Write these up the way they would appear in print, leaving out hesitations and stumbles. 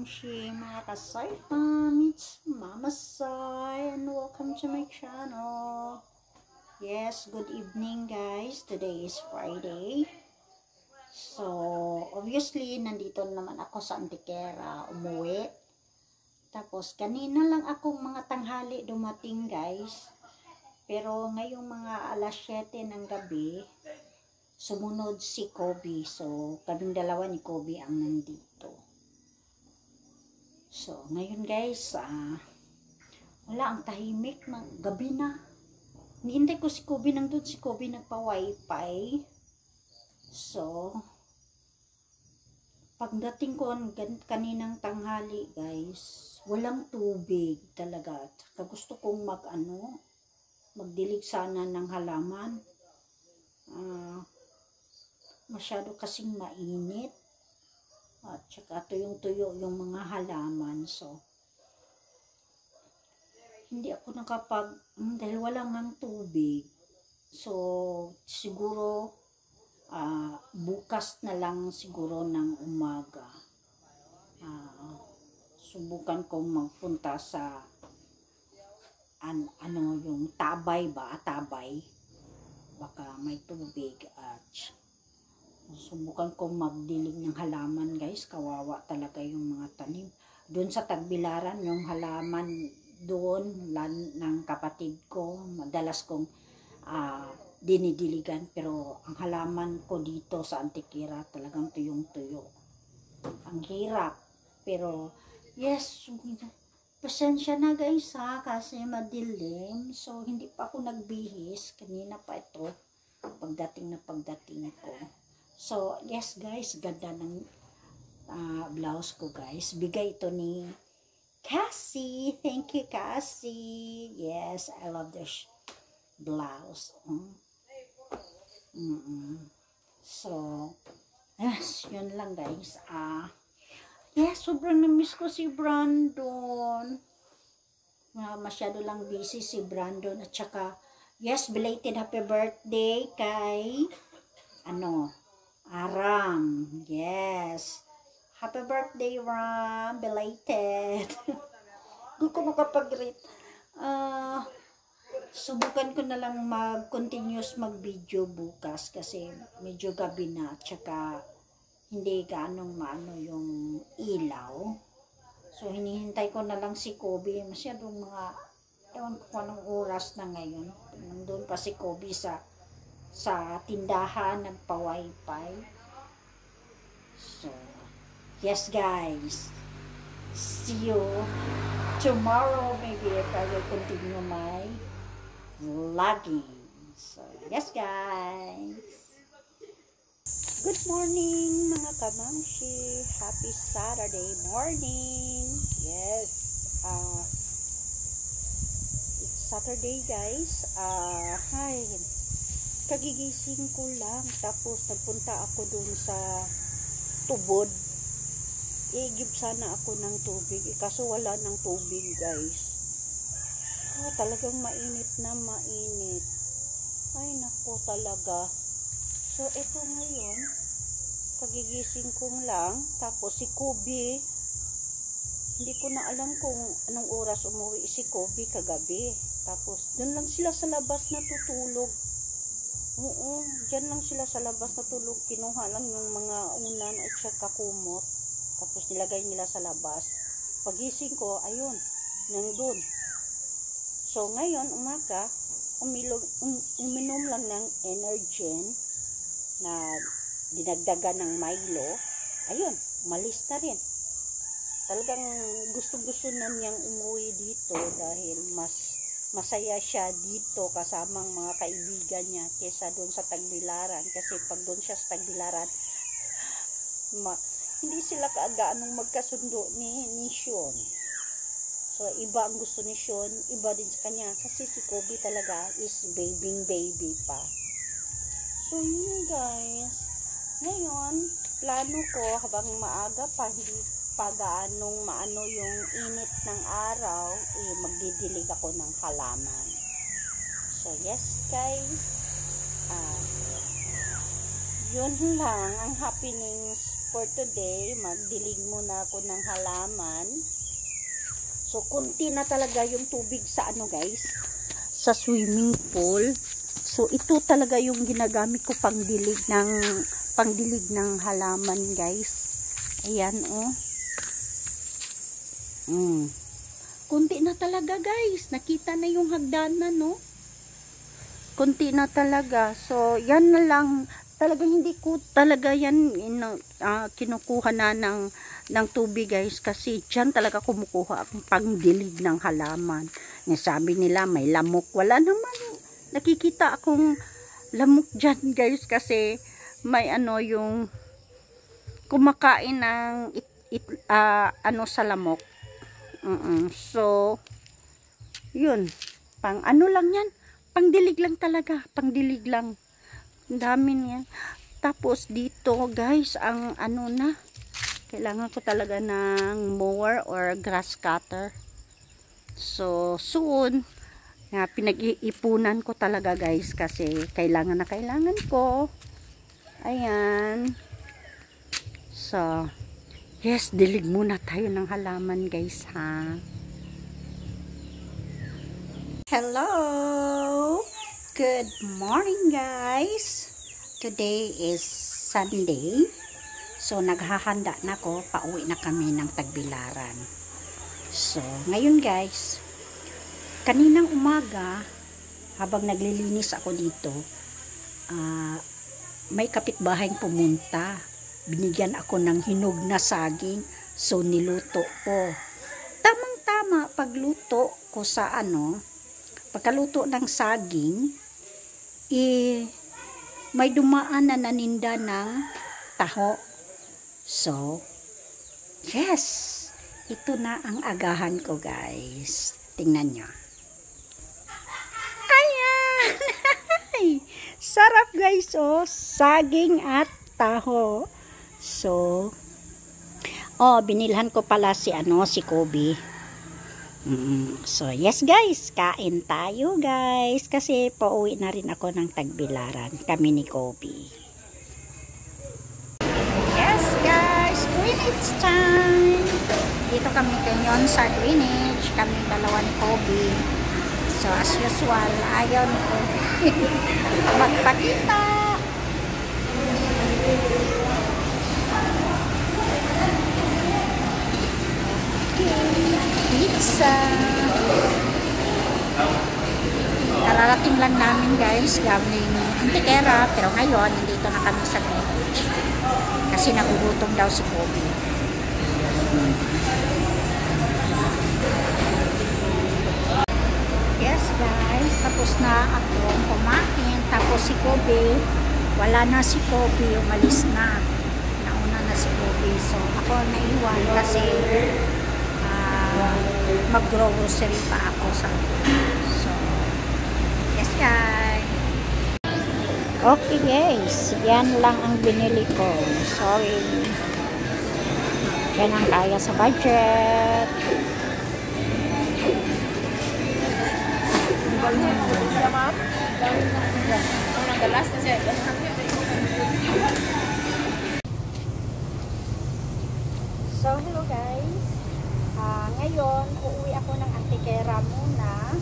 kamamshi, mga kasay fam, it's Mama Sai, and welcome to my channel. Yes, good evening guys. Today is Friday. So, obviously, nandito naman ako sa Antiquera, umuwi. Tapos, kanina lang akong mga tanghali dumating guys. Pero ngayong mga alas 7 ng gabi, sumunod si Kobe. So, kaming dalawa ni Kobe ang nandito. So, ngayon guys, wala ang tahimik ng gabi na. Hinihintay ko si Kobe, nandun si Kobe nagpa-wifi. So, pagdating ko kaninang tanghali guys, walang tubig talaga. Saka gusto kong magdilig sana ng halaman. Masyado kasing mainit. At saka tuyong-tuyo yung mga halaman. So, hindi ako dahil wala ngang tubig. So, siguro, bukas na lang siguro ng umaga. Subukan kong magpunta sa, yung tabay ba? Tabay. Baka may tubig at subukan kong magdilig ng halaman guys. Kawawa talaga yung mga tanim. Doon sa Tagbilaran, yung halaman doon ng kapatid ko, madalas kong dinidiligan. Pero ang halaman ko dito sa Antiquera talagang tuyong-tuyo. Ang hirap. Pero yes, pasensya na guys kasi madilim. So hindi pa ako nagbihis. Kanina pa ito. Pagdating ko. So, yes guys, ganda ng blouse ko guys. Bigay ito ni Cassie. Thank you Cassie. Yes, I love this blouse. So, yes, yun lang guys. Yes, sobrang na-miss ko si Brandon. Masyado lang busy si Brandon. At saka, yes, belated happy birthday kay Aram. Yes. Happy birthday, Ram. Belated. Hindi ko makapag-rate. Subukan ko na lang mag-continuous mag-video bukas kasi medyo gabi na. Tsaka hindi gaanong maano yung ilaw. So, hinihintay ko na lang si Kobe. Masyadong ewan ko anong oras na ngayon. Nandun pa si Kobe sa tindahan, nagpa-wifi. So, yes guys. See you tomorrow. Maybe if I will continue my vlogging. So, yes guys. Good morning mga kamamshi. Happy Saturday morning. Yes. It's Saturday guys. Hi. Kagigising ko lang, tapos nagpunta ako dun sa tubod. Igib sana ako ng tubig, kaso wala ng tubig guys. Talagang mainit na mainit. Ay nako talaga. So ito ngayon, kagigising ko lang, tapos si Kobe, hindi ko na alam kung anong oras umuwi si Kobe kagabi. Tapos dun lang sila sa labas natutulog. Oo, dyan lang sila sa labas natulog. Kinuha lang yung mga unan at saka kumot. Tapos nilagay nila sa labas. Pagising ko, ayun, nandun. So, ngayon, umaga, uminom lang ng Energen na dinagdagan ng Milo. Ayun, umalis na rin. Talagang gusto-gusto na niyang umuwi dito dahil masaya siya dito kasamang mga kaibigan niya kesa doon sa Tagbilaran. Kasi pag doon siya sa Tagbilaran, hindi sila kaagaanong magkasundo ni Sean. So, iba ang gusto ni Sean, iba din sa kanya. Kasi si Kobe talaga is baby pa. So, yun guys. Ngayon, plano ko habang maaga pa, hindi pagaanong maano yung init ng araw, magdidilig ako ng halaman. So, yes guys. Yun lang ang happenings for today, magdilig muna ako ng halaman. So, kunti na talaga yung tubig sa ano guys, sa swimming pool. So, ito talaga yung ginagamit ko pangdilig ng halaman guys. Ayan oh. Kunti na talaga guys. Nakita na yung hagdanan no. Kunti na talaga. So, yan na lang. Talagang hindi ko talaga yan kinukuha na ng tubig guys. Kasi dyan talaga kumukuha ang pangdilig ng halaman. Sabi nila may lamok. Wala naman. Nakikita akong lamok dyan guys. Kasi may yung kumakain ng sa lamok. So, yun. Pang ano lang yan. Pangdilig lang talaga. Pangdilig lang. Ang dami niyan. Tapos dito guys, ang kailangan ko talaga ng mower or grass cutter. So, soon, pinag-iipunan ko talaga guys kasi kailangan ko. Ayan. So, yes, dilig muna tayo ng halaman guys ha. Hello! Good morning guys! Today is Sunday. So, naghahanda na ko. Pauwi na kami ng Tagbilaran. So, ngayon guys, kaninang umaga, habang naglilinis ako dito, may kapitbahay pumunta. Binigyan ako ng hinog na saging. So, niluto ko. Tamang-tama pagluto ko sa pagkaluto ng saging, may dumaan na naninda ng taho. So, yes, ito na ang agahan ko guys. Tingnan nyo. Ayan! Sarap guys oh, saging at taho. So, binilhan ko pala si Kobe. So, yes guys, kain tayo guys. Kasi pauwi na rin ako ng Tagbilaran. Kami ni Kobe. Yes guys, Greenwich time. Dito kami ngayon sa Greenwich. Kami dalawa ni Kobe. So, as usual, ayaw ni Kobe magpakita. Pizza. Kararating lang namin guys galing Antequera, pero ngayon nandito na kami sa Greenwich kasi nagugutom daw si Kobe. Yes guys, tapos na akong kumain. Tapos si Kobe, wala na si Kobe, umalis na. Nauna na si Kobe. So ako naiwan kasi mag-grocery pa ako sa so, yes guys. Okay guys, yan lang ang binili ko. Sorry. Yan ang kaya sa budget. So, hello guys. Ngayon, uuwi ako ng Antequera muna.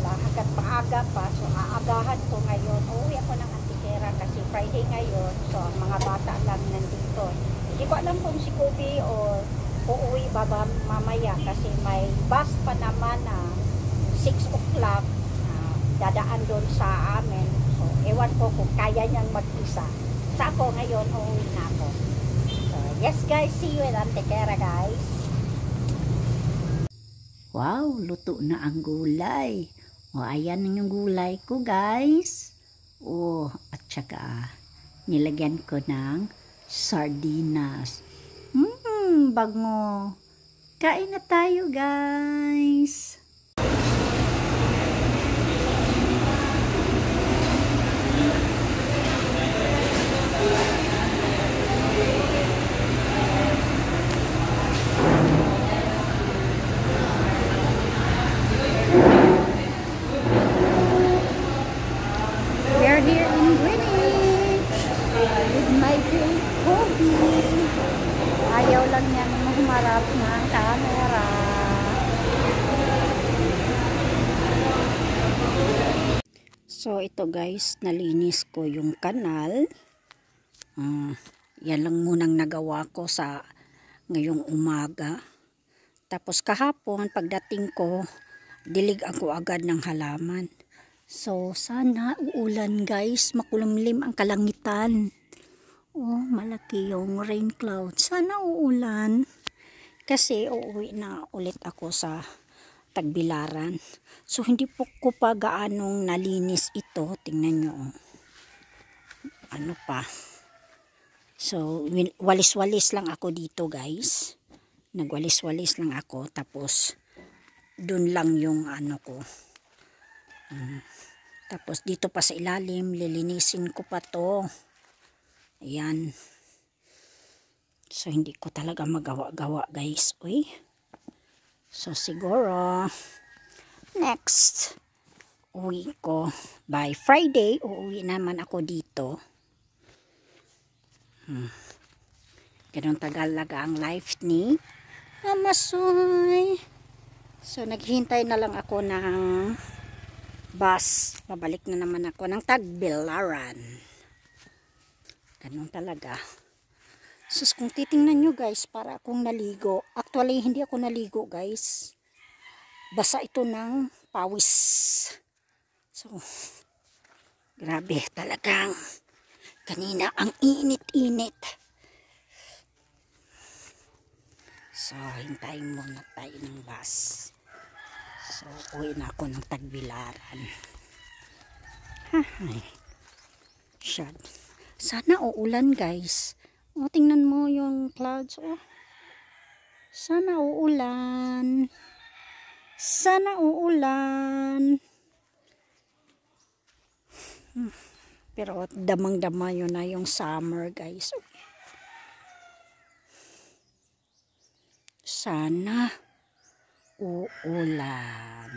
Hanggat maaga pa. So, aagahan ko ngayon. Uuwi ako ng Antequera kasi Friday ngayon. So, ang mga bata lang nandito. Hindi ko alam kung si Kobe o uuwi baba mamaya kasi may bus pa naman na 6 o'clock. Dadaan doon sa amin. So, ewan ko kung kaya niyang mag-isa. Sa ako ngayon, uuwi na ako. So, yes guys, see you in Antequera guys. Wow, luto na ang gulay. Ayan yung gulay ko guys. At saka nilagyan ko ng sardinas. Bango. Kain na tayo guys. Here in Greenwich with my big Kobe. humarap ng camera. So ito guys, nalinis ko yung kanal. Yan lang munang nagawa ko sa ngayong umaga. Tapos kahapon pagdating ko, dilig ako agad ng halaman. So sana uulan guys, makulimlim ang kalangitan. Oh, malaki yung rain cloud. Sana uulan. Kasi uuwi na ulit ako sa Tagbilaran. So hindi po ko pa gaanong nalinis ito. Tingnan nyo. Ano pa. So walis-walis lang ako dito guys. Nagwalis-walis lang ako. Tapos dun lang yung ano ko. Tapos dito pa sa ilalim, lilinisin ko pa to. Ayan. So hindi ko talaga magawa-gawa guys. Uy. So siguro next uwi ko by Friday, uuwi naman ako dito. Ganun tagalaga ang life ni Mamasoy. So naghihintay na lang ako ng bus. Pabalik na naman ako ng Tagbilaran. Ganun talaga. Sus, kung titingnan nyo guys, para akong naligo. Actually, hindi ako naligo guys. Basa ito ng pawis. So, grabe talagang. Kanina ang init-init. So, hintayin muna tayo ng bus. So, uwi na ako ng Tagbilaran. Ay. Shad. Sana uulan guys. O, tingnan mo yung clouds. Oh. Sana uulan. Sana uulan. Pero damang-dama yun na yung summer guys. Sana uulan.